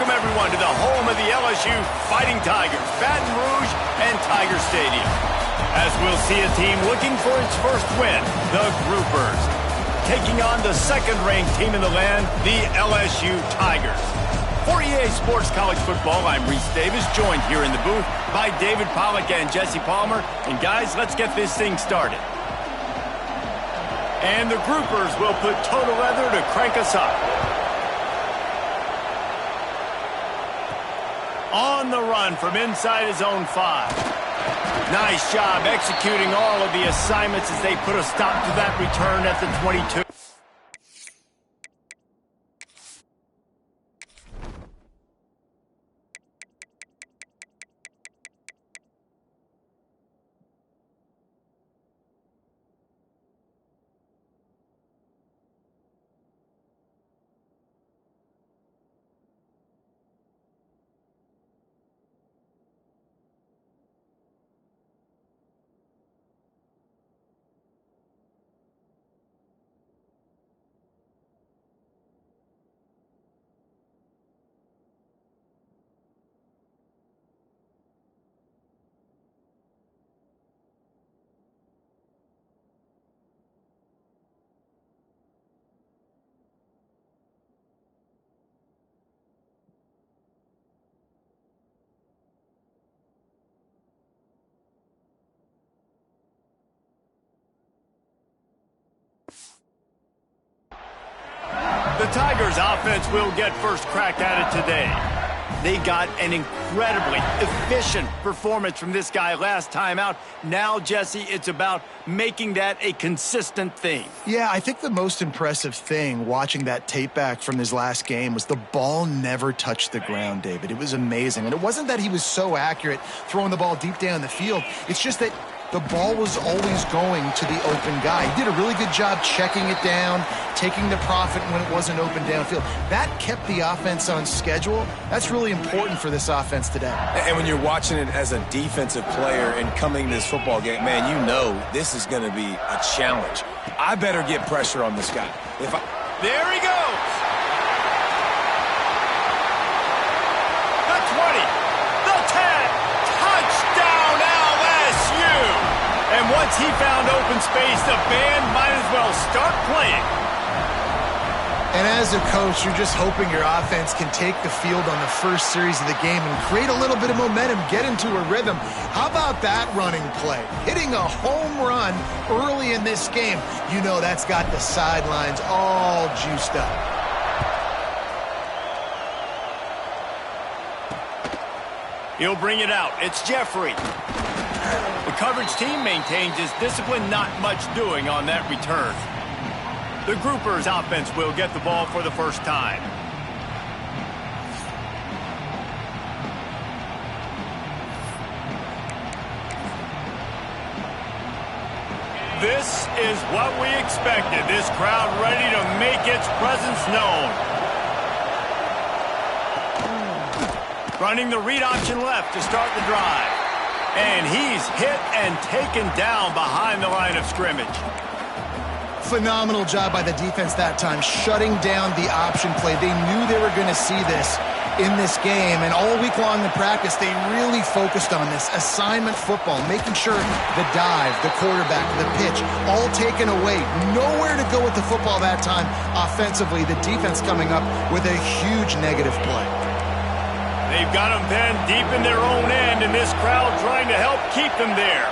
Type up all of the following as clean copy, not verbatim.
Welcome, everyone, to the home of the LSU Fighting Tigers, Baton Rouge and Tiger Stadium. As we'll see a team looking for its first win, the Groupers, taking on the second-ranked team in the land, the LSU Tigers. For EA Sports College Football, I'm Reese Davis, joined here in the booth by David Pollack and Jesse Palmer. And guys, let's get this thing started. And the Groupers will put total leather to crank us up. On the run from inside his own 5. Nice job executing all of the assignments as they put a stop to that return at the 22. The Tigers offense will get first crack at it today. They got an incredibly efficient performance from this guy last time out. Now, Jesse, it's about making that a consistent thing. Yeah, I think the most impressive thing watching that tape back from his last game was the ball never touched the ground, David. It was amazing. And it wasn't that he was so accurate throwing the ball deep down the field. It's just that the ball was always going to the open guy. He did a really good job checking it down, taking the profit when it wasn't open downfield. That kept the offense on schedule. That's really important for this offense today. And when you're watching it as a defensive player and coming to this football game, man, you know this is going to be a challenge. I better get pressure on this guy. There he goes. The 20, the 10, touchdown LSU. And once he found open space, the band might as well start playing. And as a coach, you're just hoping your offense can take the field on the first series of the game and create a little bit of momentum, get into a rhythm. How about that running play? Hitting a home run early in this game. You know that's got the sidelines all juiced up. He'll bring it out. It's Jeffrey. The coverage team maintains his discipline, not much doing on that return. The Groupers offense will get the ball for the first time. This is what we expected. This crowd ready to make its presence known. Running the read option left to start the drive. And he's hit and taken down behind the line of scrimmage. Phenomenal job by the defense that time, shutting down the option play. They knew they were going to see this in this game, and all week long in practice, they really focused on this assignment football, making sure the dive, the quarterback, the pitch, all taken away. Nowhere to go with the football that time offensively. The defense coming up with a huge negative play. They've got them then deep in their own end, and this crowd trying to help keep them there.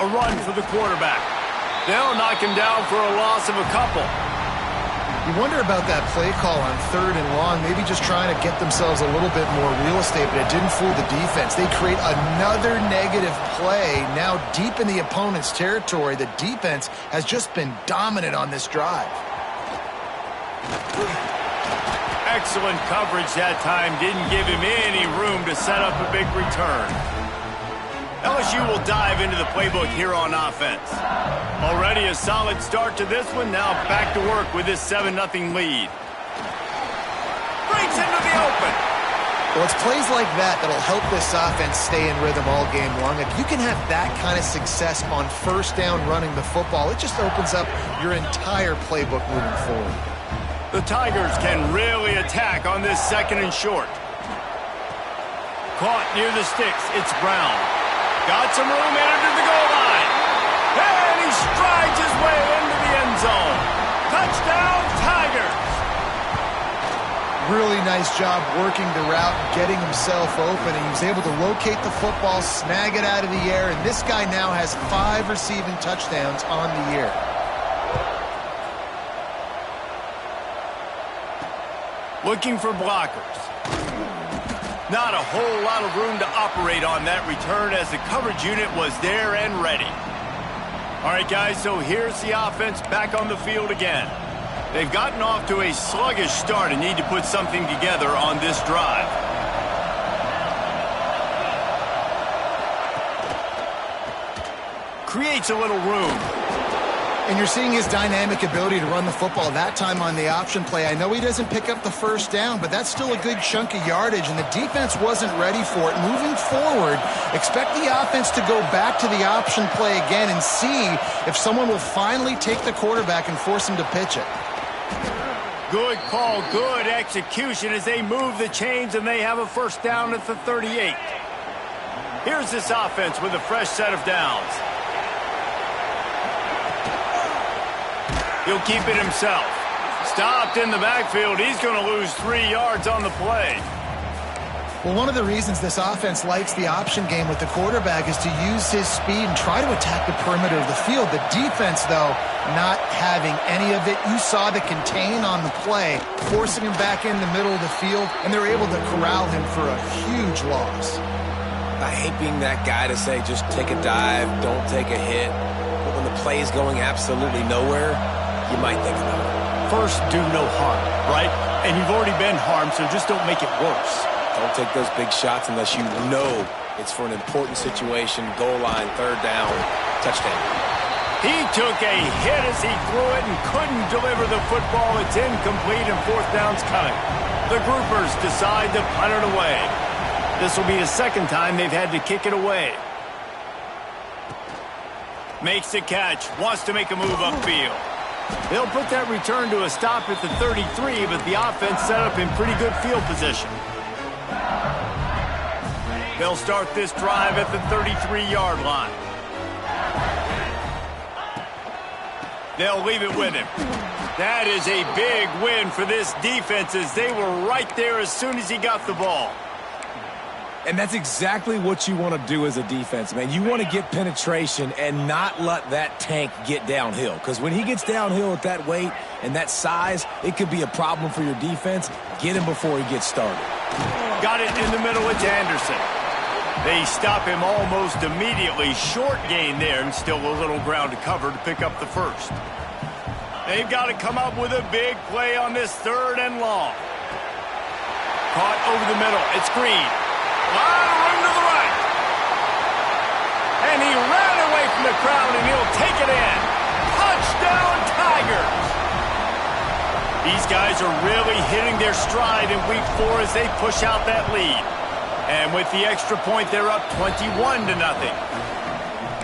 A run for the quarterback. They'll knock him down for a loss of a couple. You wonder about that play call on 3rd and long, maybe just trying to get themselves a little bit more real estate, but it didn't fool the defense. They create another negative play now deep in the opponent's territory. The defense has just been dominant on this drive. Excellent coverage that time. Didn't give him any room to set up a big return. LSU will dive into the playbook here on offense. Already a solid start to this one. Now back to work with this 7-0 lead. Breaks into the open. Well, it's plays like that that'll help this offense stay in rhythm all game long. If you can have that kind of success on first down running the football, it just opens up your entire playbook moving forward. The Tigers can really attack on this 2nd and short. Caught near the sticks. It's Brown. Got some room, entered the goal line. And he strides his way into the end zone. Touchdown, Tigers. Really nice job working the route, getting himself open, and he was able to locate the football, snag it out of the air, and this guy now has 5 receiving touchdowns on the year. Looking for blockers. Not a whole lot of room to operate on that return as the coverage unit was there and ready. All right, guys, so here's the offense back on the field again. They've gotten off to a sluggish start and need to put something together on this drive. Creates a little room. And you're seeing his dynamic ability to run the football, that time on the option play. I know he doesn't pick up the first down, but that's still a good chunk of yardage, and the defense wasn't ready for it. Moving forward, expect the offense to go back to the option play again and see if someone will finally take the quarterback and force him to pitch it. Good call, good execution as they move the chains and they have a first down at the 38. Here's this offense with a fresh set of downs. He'll keep it himself. Stopped in the backfield. He's going to lose 3 yards on the play. Well, one of the reasons this offense likes the option game with the quarterback is to use his speed and try to attack the perimeter of the field. The defense, though, not having any of it. You saw the contain on the play, forcing him back in the middle of the field, and they're able to corral him for a huge loss. I hate being that guy to say just take a dive, don't take a hit. But when the play is going absolutely nowhere, you might think about it. First, do no harm, right? And you've already been harmed, so just don't make it worse. Don't take those big shots unless you know it's for an important situation, goal line, 3rd down, touchdown. He took a hit as he threw it and couldn't deliver the football. It's incomplete and 4th down's coming. The Groupers decide to punt it away. This will be the 2nd time they've had to kick it away. Makes the catch, wants to make a move upfield. They'll put that return to a stop at the 33, but the offense set up in pretty good field position. They'll start this drive at the 33-yard line. They'll leave it with him. That is a big win for this defense as they were right there as soon as he got the ball. And that's exactly what you want to do as a defense, man. You want to get penetration and not let that tank get downhill. Because when he gets downhill with that weight and that size, it could be a problem for your defense. Get him before he gets started. Got it in the middle. It's Anderson. They stop him almost immediately. Short gain there and still a little ground to cover to pick up the first. They've got to come up with a big play on this 3rd and long. Caught over the middle. It's Green. A lot of room to the right. And he ran away from the crowd, and he'll take it in. Touchdown, Tigers. These guys are really hitting their stride in Week 4 as they push out that lead. And with the extra point, they're up 21-0.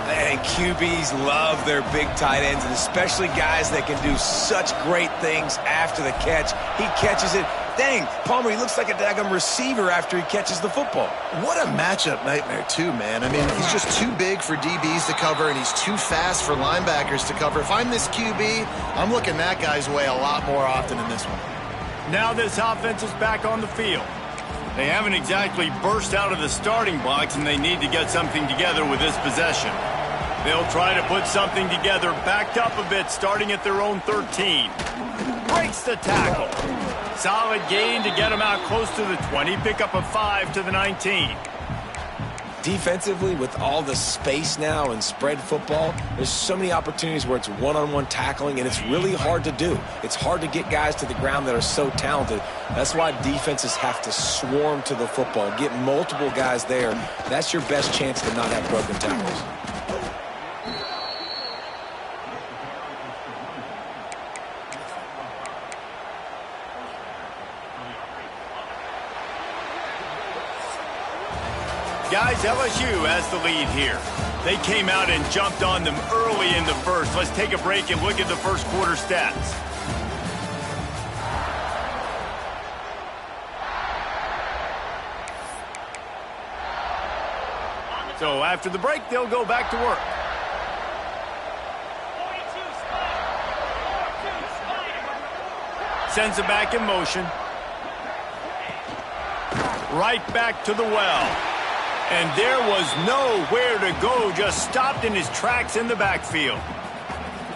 And QBs love their big tight ends, and especially guys that can do such great things after the catch. He catches it. Dang, Palmer, he looks like a daggum receiver after he catches the football. What a matchup nightmare, too, man. I mean, he's just too big for DBs to cover, and he's too fast for linebackers to cover. If I'm this QB, I'm looking that guy's way a lot more often in this one. Now this offense is back on the field. They haven't exactly burst out of the starting blocks, and they need to get something together with this possession. They'll try to put something together, backed up a bit, starting at their own 13. Breaks the tackle. Solid gain to get them out close to the 20. Pick up a 5 to the 19. Defensively, with all the space now and spread football, there's so many opportunities where it's one-on-one tackling, and it's really hard to do. It's hard to get guys to the ground that are so talented. That's why defenses have to swarm to the football, get multiple guys there. That's your best chance to not have broken tackles. Guys, LSU has the lead here. They came out and jumped on them early in the first. Let's take a break and look at the first quarter stats. So after the break, they'll go back to work. Sends it back in motion. Right back to the well. And there was nowhere to go, just stopped in his tracks in the backfield.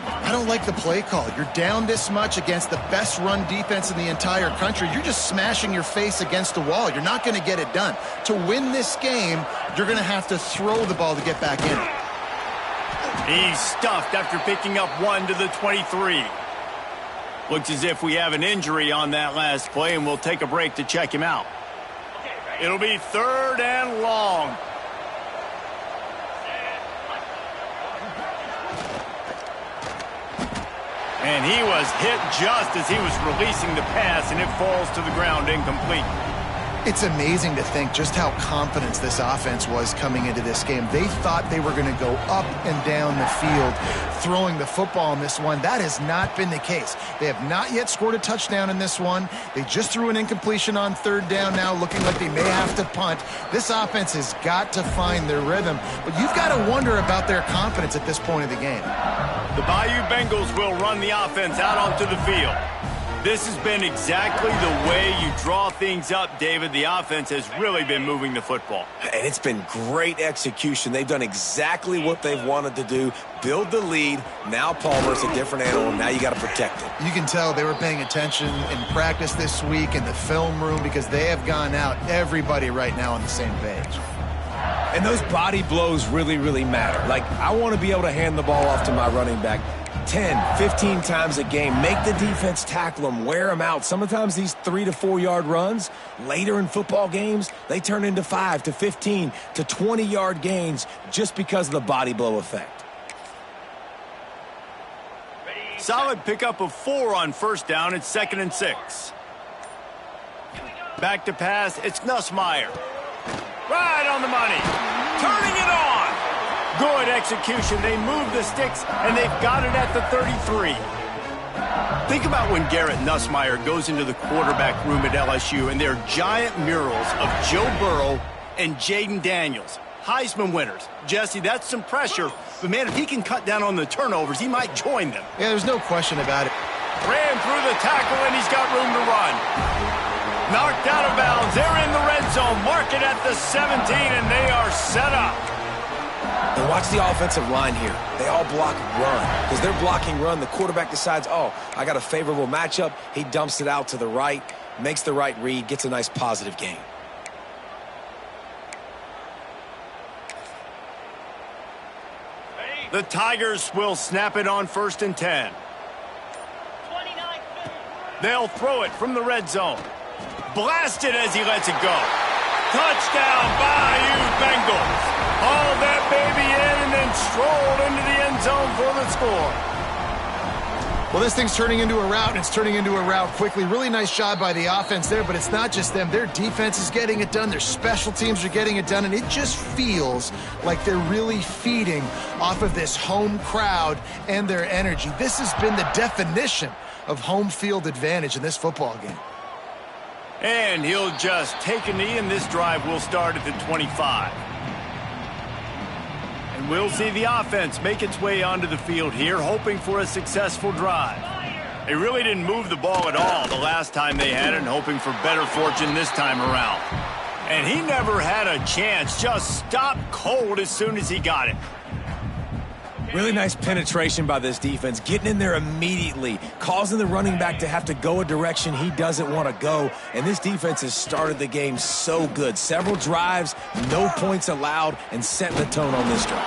I don't like the play call. You're down this much against the best run defense in the entire country. You're just smashing your face against the wall. You're not going to get it done. To win this game, you're going to have to throw the ball to get back in it. He's stuffed after picking up 1 to the 23. Looks as if we have an injury on that last play, and we'll take a break to check him out. It'll be 3rd and long. And he was hit just as he was releasing the pass, and it falls to the ground incomplete. It's amazing to think just how confident this offense was coming into this game. They thought they were going to go up and down the field throwing the football in this one. That has not been the case. They have not yet scored a touchdown in this one. They just threw an incompletion on 3rd down now, looking like they may have to punt. This offense has got to find their rhythm, but you've got to wonder about their confidence at this point of the game. The Bayou Bengals will run the offense out onto the field. This has been exactly the way you draw things up, David. The offense has really been moving the football. And it's been great execution. They've done exactly what they've wanted to do. Build the lead. Now Palmer's a different animal. Now you got to protect it. You can tell they were paying attention in practice this week in the film room because they have gone out, everybody right now on the same page. And those body blows really, really matter. Like, I want to be able to hand the ball off to my running back 10, 15 times a game. Make the defense tackle them, wear them out. Sometimes these 3 to 4 yard runs, later in football games, they turn into 5 to 15 to 20 yard gains just because of the body blow effect. Solid pickup of 4 on 1st down. It's 2nd and 6. Back to pass. It's Nussmeier. Right on the money. Turning it on. Good execution. They move the sticks, and they've got it at the 33. Think about when Garrett Nussmeier goes into the quarterback room at LSU, and there are giant murals of Joe Burrow and Jaden Daniels, Heisman winners. Jesse, that's some pressure, but, man, if he can cut down on the turnovers, he might join them. Yeah, there's no question about it. Ran through the tackle, and he's got room to run. Knocked out of bounds. They're in the red zone. Mark it at the 17, and they are set up. And watch the offensive line here. They all block run. Because they're blocking run, the quarterback decides, oh, I got a favorable matchup. He dumps it out to the right, makes the right read, gets a nice positive gain. The Tigers will snap it on 1st and 10. They'll throw it from the red zone. Blasted as he lets it go. Touchdown, Bayou Bengals. Hauled that baby in and then strolled into the end zone for the score. Well, this thing's turning into a route, and it's turning into a route quickly. Really nice job by the offense there, but it's not just them. Their defense is getting it done. Their special teams are getting it done, and it just feels like they're really feeding off of this home crowd and their energy. This has been the definition of home field advantage in this football game. And he'll just take a knee, and this drive will start at the 25. And we'll see the offense make its way onto the field here, hoping for a successful drive. They really didn't move the ball at all the last time they had it, and hoping for better fortune this time around. And he never had a chance, just stopped cold as soon as he got it. Really nice penetration by this defense, getting in there immediately, causing the running back to have to go a direction he doesn't want to go. And this defense has started the game so good. Several drives, no points allowed, and setting the tone on this drive.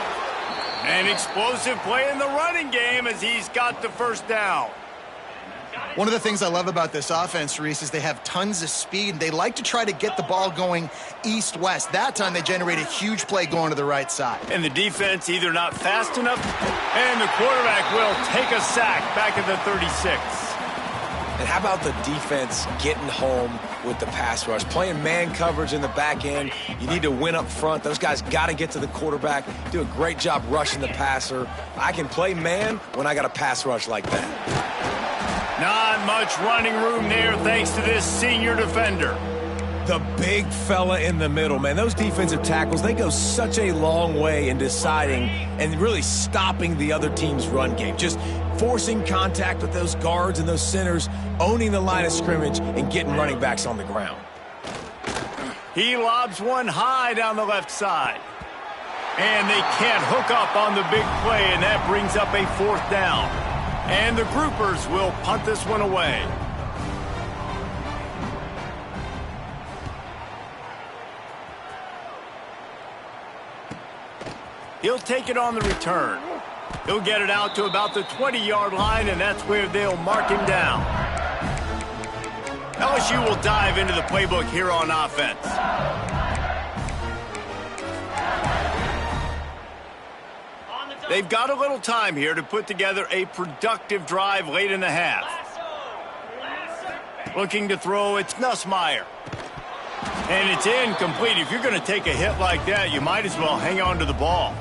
An explosive play in the running game as he's got the 1st down. One of the things I love about this offense, Reese, is they have tons of speed. They like to try to get the ball going east-west. That time they generate a huge play going to the right side. And the defense either not fast enough, and the quarterback will take a sack back at the 36. And how about the defense getting home with the pass rush? Playing man coverage in the back end. You need to win up front. Those guys got to get to the quarterback, do a great job rushing the passer. I can play man when I got a pass rush like that. Not much running room there thanks to this senior defender. The big fella in the middle, man. Those defensive tackles, they go such a long way in deciding and really stopping the other team's run game. Just forcing contact with those guards and those centers, owning the line of scrimmage, and getting running backs on the ground. He lobs one high down the left side. And they can't hook up on the big play, and that brings up a 4th down. And the Groupers will punt this one away. He'll take it on the return. He'll get it out to about the 20-yard line, and that's where they'll mark him down. LSU will dive into the playbook here on offense. They've got a little time here to put together a productive drive late in the half. Looking to throw, it's Nussmeier. And it's incomplete. If you're going to take a hit like that, you might as well hang on to the ball.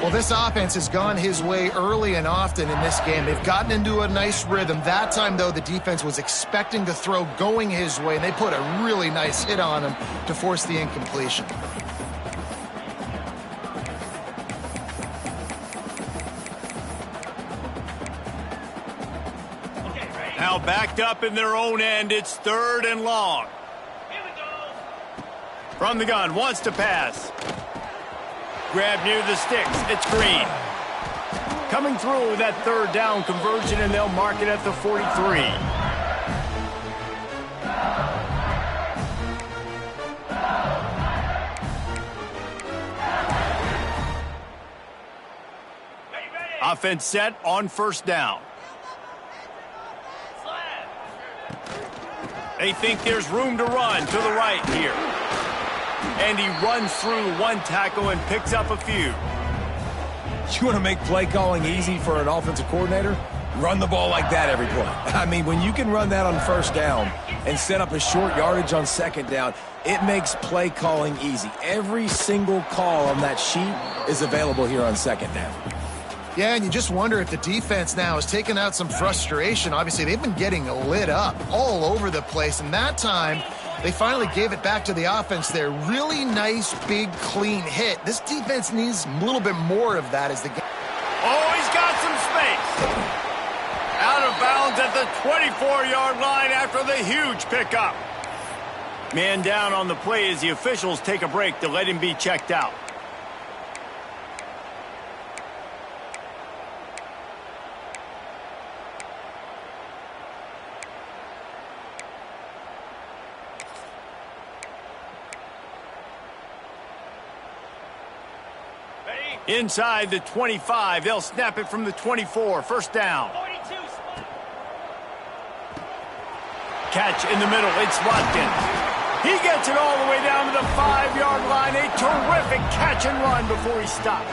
Well, this offense has gone his way early and often in this game. They've gotten into a nice rhythm. That time, though, the defense was expecting the throw going his way, and they put a really nice hit on him to force the incompletion. Now backed up in their own end, it's 3rd and long. From the gun, wants to pass. Grab near the sticks, it's Green. Coming through with that 3rd down conversion, and they'll mark it at the 43. Offense set on 1st down. They think there's room to run to the right here. And he runs through one tackle and picks up a few. You want to make play calling easy for an offensive coordinator? Run the ball like that every play. I mean, when you can run that on 1st down and set up a short yardage on 2nd down, it makes play calling easy. Every single call on that sheet is available here on 2nd down. Yeah, and you just wonder if the defense now has taken out some frustration. Obviously, they've been getting lit up all over the place, and that time they finally gave it back to the offense there. Really nice, big, clean hit. This defense needs a little bit more of that as the game. Oh, he's got some space. Out of bounds at the 24-yard line after the huge pickup. Man down on the play as the officials take a break to let him be checked out. Inside the 25, they'll snap it from the 24, 1st down. Catch in the middle, it's Watkins. He gets it all the way down to the 5-yard line. A terrific catch and run before he stopped.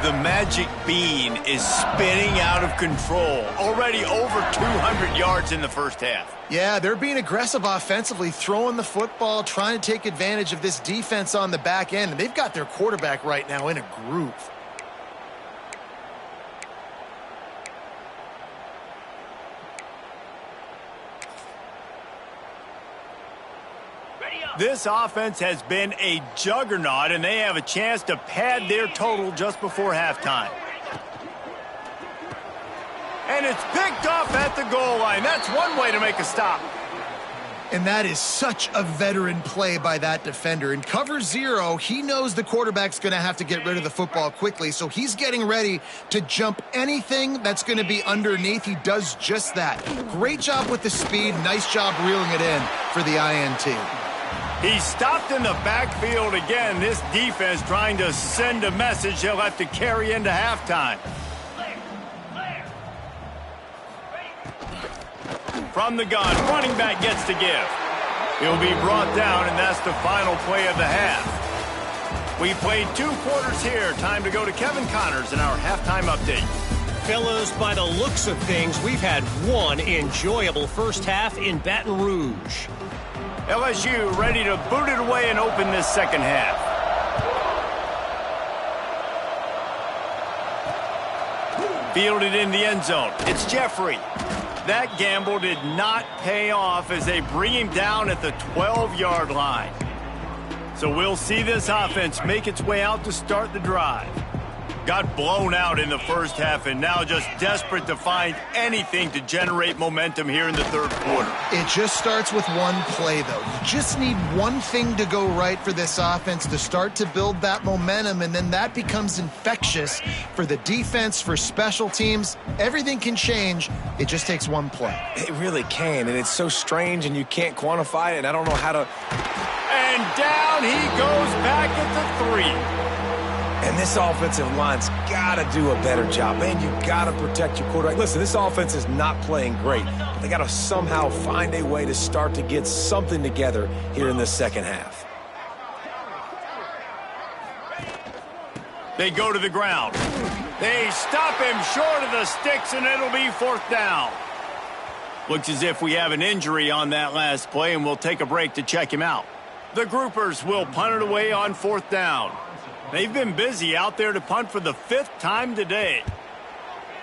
The magic bean is spinning out of control. Already over 200 yards in the 1st half. Yeah, they're being aggressive offensively, throwing the football, trying to take advantage of this defense on the back end. And they've got their quarterback right now in a groove. This offense has been a juggernaut, and they have a chance to pad their total just before halftime. And it's picked off at the goal line. That's one way to make a stop. And that is such a veteran play by that defender. In cover 0, he knows the quarterback's going to have to get rid of the football quickly, so he's getting ready to jump anything that's going to be underneath. He does just that. Great job with the speed. Nice job reeling it in for the INT. He stopped in the backfield again. This defense trying to send a message they'll have to carry into halftime. From the gun, running back gets to give. He'll be brought down, and that's the final play of the half. We played 2 quarters here. Time to go to Kevin Connors in our halftime update. Fellows, by the looks of things, we've had one enjoyable first half in Baton Rouge. LSU ready to boot it away and open this second half. Fielded in the end zone. It's Jeffrey. That gamble did not pay off as they bring him down at the 12-yard line. So we'll see this offense make its way out to start the drive. Got blown out in the first half and now just desperate to find anything to generate momentum here in the third quarter. It just starts with one play, though. You just need one thing to go right for this offense to start to build that momentum, and then that becomes infectious for the defense, for special teams. Everything can change. It just takes one play. It really can, and it's so strange, and you can't quantify it, and I don't know how to... And down he goes back at the 3. And this offensive line's got to do a better job. Man, you got to protect your quarterback. Listen, this offense is not playing great, but they got to somehow find a way to start to get something together here in the second half. They go to the ground. They stop him short of the sticks, and it'll be fourth down. Looks as if we have an injury on that last play, and we'll take a break to check him out. The Groupers will punt it away on fourth down. They've been busy out there to punt for the 5th time today.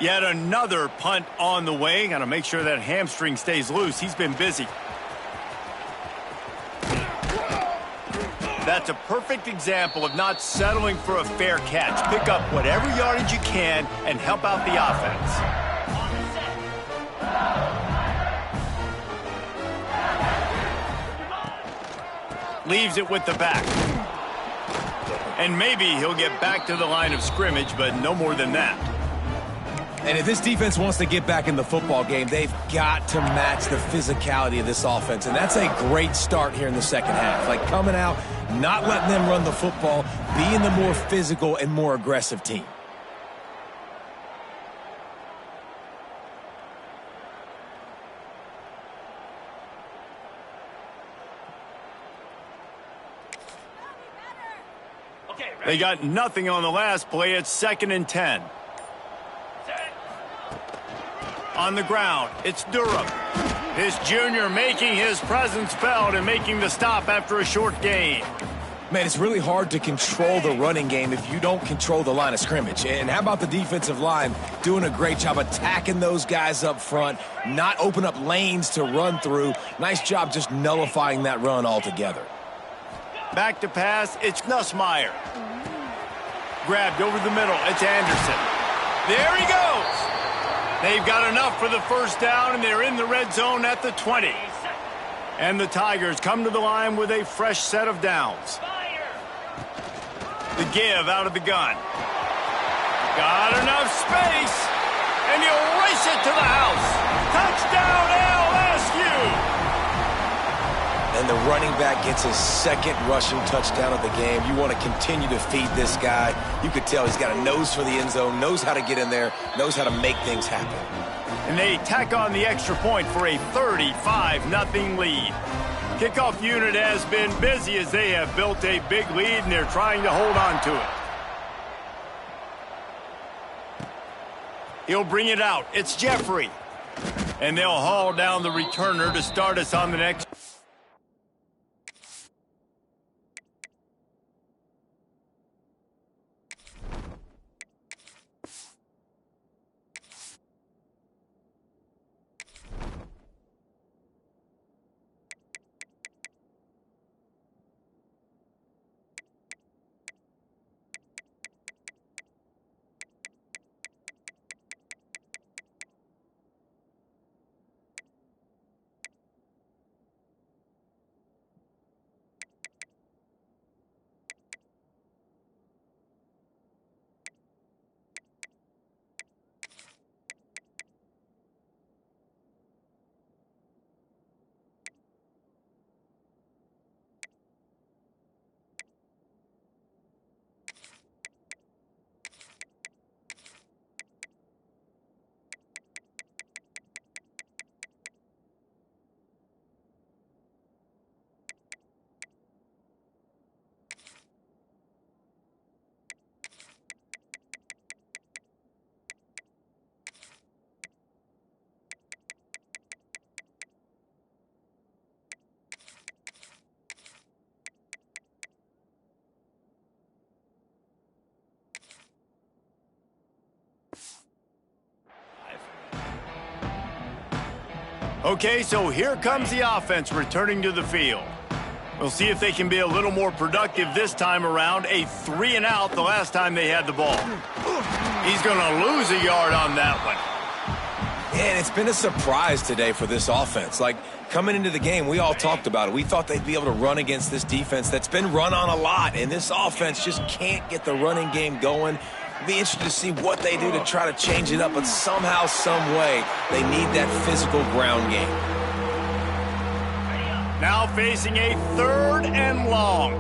Yet another punt on the way. Got to make sure that hamstring stays loose. He's been busy. That's a perfect example of not settling for a fair catch. Pick up whatever yardage you can and help out the offense. Leaves it with the back. And maybe he'll get back to the line of scrimmage, but no more than that. And if this defense wants to get back in the football game, they've got to match the physicality of this offense. And that's a great start here in the second half. Like coming out, not letting them run the football, being the more physical and more aggressive team. They got nothing on the last play. It's 2nd and 10. On the ground, it's Durham. This junior making his presence felt and making the stop after a short gain. Man, it's really hard to control the running game if you don't control the line of scrimmage. And how about the defensive line doing a great job attacking those guys up front, not open up lanes to run through. Nice job just nullifying that run altogether. Back to pass, it's Nussmeier. Grabbed over the middle, it's Anderson. There he goes. They've got enough for the first down, and they're in the red zone at the 20. And the Tigers come to the line with a fresh set of downs. The give out of the gun. Got enough space, and he'll race it to the house. Touchdown, LSU! And the running back gets his 2nd rushing touchdown of the game. You want to continue to feed this guy. You could tell he's got a nose for the end zone, knows how to get in there, knows how to make things happen. And they tack on the extra point for a 35-0 lead. Kickoff unit has been busy as they have built a big lead, and they're trying to hold on to it. He'll bring it out. It's Jeffrey. And they'll haul down the returner to start us on the next. Okay, so here comes the offense returning to the field. We'll see if they can be a little more productive this time around. A 3-and-out the last time they had the ball. He's going to lose a yard on that one. And it's been a surprise today for this offense. Like, coming into the game, we all talked about it. We thought they'd be able to run against this defense that's been run on a lot, and this offense just can't get the running game going. It'll be interesting to see what they do to try to change it up, but somehow, some way, they need that physical ground game. Now facing a 3rd and long.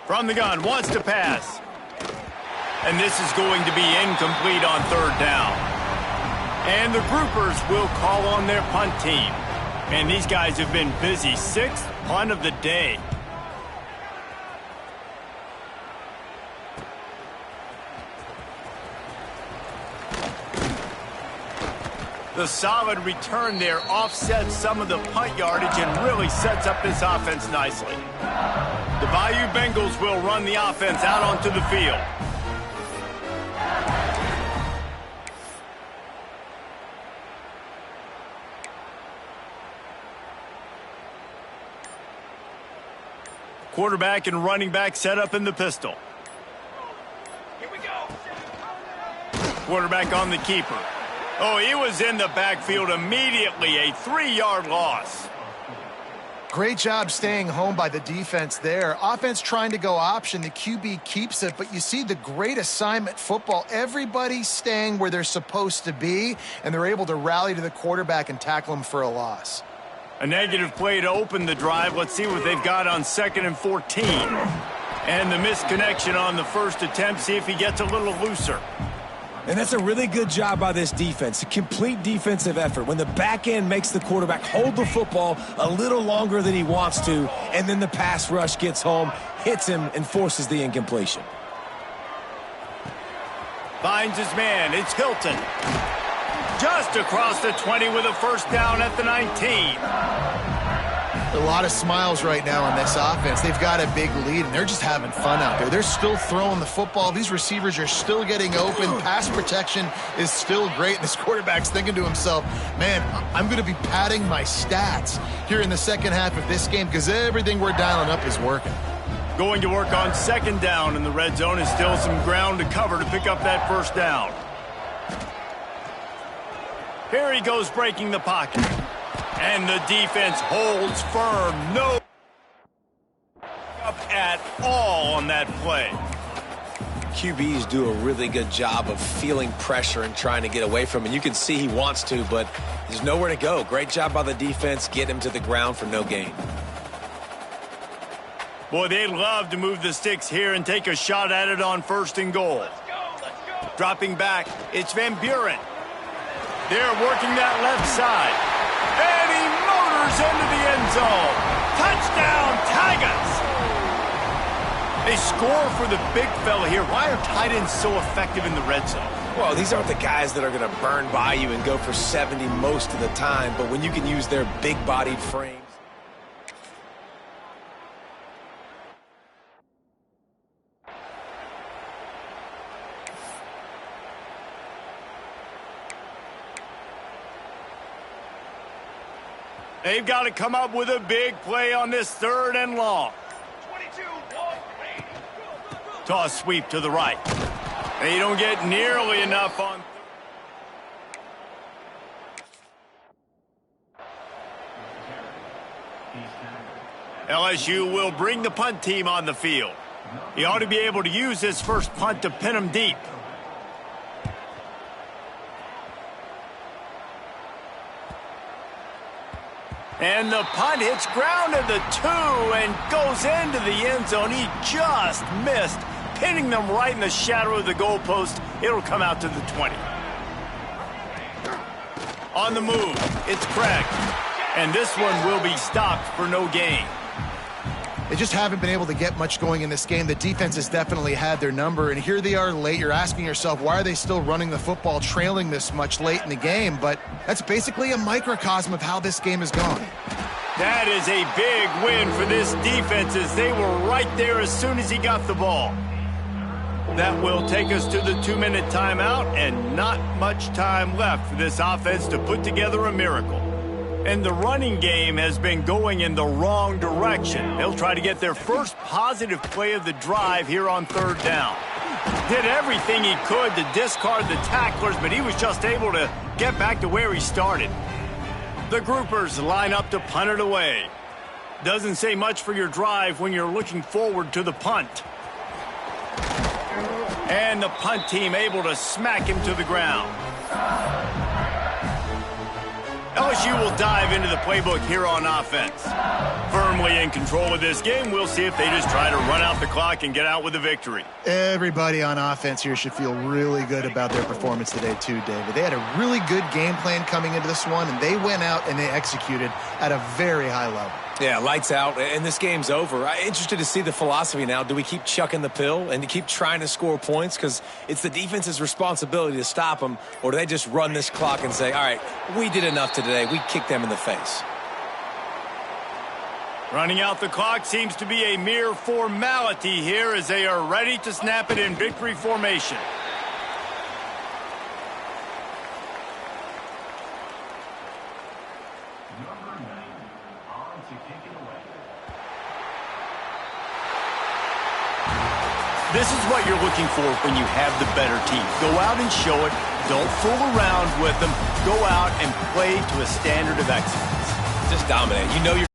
From the gun, wants to pass. And this is going to be incomplete on 3rd down. And the Groupers will call on their punt team. And these guys have been busy. 6th punt of the day. The solid return there offsets some of the punt yardage and really sets up this offense nicely. The Bayou Bengals will run the offense out onto the field. Quarterback and running back set up in the pistol. Here we go. Quarterback on the keeper. Oh, he was in the backfield immediately. A 3-yard loss. Great job staying home by the defense there. Offense trying to go option. The QB keeps it, but you see the great assignment football. Everybody's staying where they're supposed to be, and they're able to rally to the quarterback and tackle him for a loss. A negative play to open the drive. Let's see what they've got on 2nd and 14. And the misconnection on the first attempt. See if he gets a little looser. And that's a really good job by this defense, a complete defensive effort. When the back end makes the quarterback hold the football a little longer than he wants to, and then the pass rush gets home, hits him, and forces the incompletion. Finds his man. It's Hilton. Just across the 20 with a 1st down at the 19. A lot of smiles right now on this offense. They've got a big lead, and they're just having fun out there. They're still throwing the football. These receivers are still getting open. Pass protection is still great. And this quarterback's thinking to himself, man, I'm going to be padding my stats here in the second half of this game because everything we're dialing up is working. Going to work on 2nd down in the red zone is still some ground to cover to pick up that 1st down. Here he goes breaking the pocket. And the defense holds firm. No up at all on that play. QBs do a really good job of feeling pressure and trying to get away from him. You can see he wants to, but there's nowhere to go. Great job by the defense. Get him to the ground for no gain. Boy, they love to move the sticks here and take a shot at it on 1st and goal. Let's go. Dropping back, it's Van Buren. They're working that left side. And he motors into the end zone. Touchdown, Tigers! They score for the big fella here. Why are tight ends so effective in the red zone? Well, these aren't the guys that are going to burn by you and go for 70 most of the time, but when you can use their big-bodied frames. They've got to come up with a big play on this 3rd and long. 22, toss sweep to the right. They don't get nearly enough on. LSU will bring the punt team on the field. He ought to be able to use his first punt to pin him deep. And the punt hits ground at the 2 and goes into the end zone. He just missed, pinning them right in the shadow of the goalpost. It'll come out to the 20. On the move, it's Craig. And this one will be stopped for no gain. They just haven't been able to get much going in this game. The defense has definitely had their number, and here they are late. You're asking yourself, why are they still running the football, trailing this much late in the game? But that's basically a microcosm of how this game has gone. That is a big win for this defense as they were right there as soon as he got the ball. That will take us to the 2-minute timeout, and not much time left for this offense to put together a miracle. And the running game has been going in the wrong direction. They'll try to get their first positive play of the drive here on 3rd down. Did everything he could to discard the tacklers, but he was just able to get back to where he started. The groupers line up to punt it away. Doesn't say much for your drive when you're looking forward to the punt. And the punt team able to smack him to the ground. LSU will dive into the playbook here on offense. Firmly in control of this game, we'll see if they just try to run out the clock and get out with a victory. Everybody on offense here should feel really good about their performance today too, David. They had a really good game plan coming into this one, and they went out and they executed at a very high level. Yeah, lights out, and this game's over. I'm interested to see the philosophy now. Do we keep chucking the pill and keep trying to score points because it's the defense's responsibility to stop them, or do they just run this clock and say, all right, we did enough today. We kicked them in the face. Running out the clock seems to be a mere formality here as they are ready to snap it in victory formation. This is what you're looking for when you have the better team. Go out and show it. Don't fool around with them. Go out and play to a standard of excellence. Just dominate. You know you're